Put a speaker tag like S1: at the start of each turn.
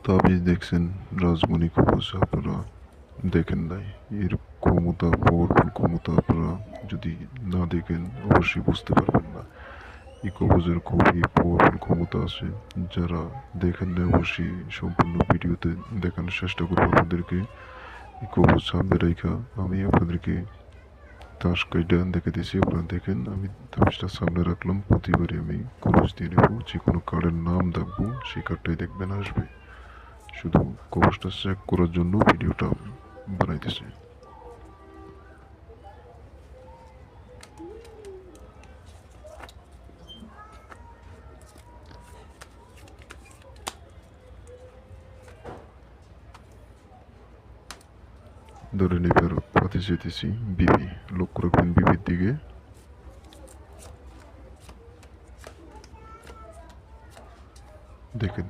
S1: তাবিজ দেখছেন, রাজমণি কবচ আপনারা দেখেন নাই। এর ক্ষমতা, পাওয়ারফুল ক্ষমতা আপনারা যদি না দেখেন অবশ্যই বুঝতে পারবেন না। এই কবচের খুবই পাওয়ারফুল ক্ষমতা আছে। যারা দেখেন না অবশ্যই সম্পূর্ণ ভিডিওতে দেখানোর চেষ্টা করবো আপনাদেরকে। এই কবচ সামনে রেখা আমি আপনাদেরকে তাস কাইটা দেখে দিয়েছি, আপনারা দেখেন। আমি তাবিজটা সামনে রাখলাম, প্রতিবারই আমি কবচ দিয়ে নেব। যে কোনো কার্ডের নাম দেখবো সেই কার্ডটাই দেখবেন আসবে। শুধু কবচটা চেক করার জন্য ভিডিওটা বানাইতেছি। ধরেন এবার পাতে যেতেছি বিবি, লক্ষ্য রাখবেন বিবির দিকে। দেখেন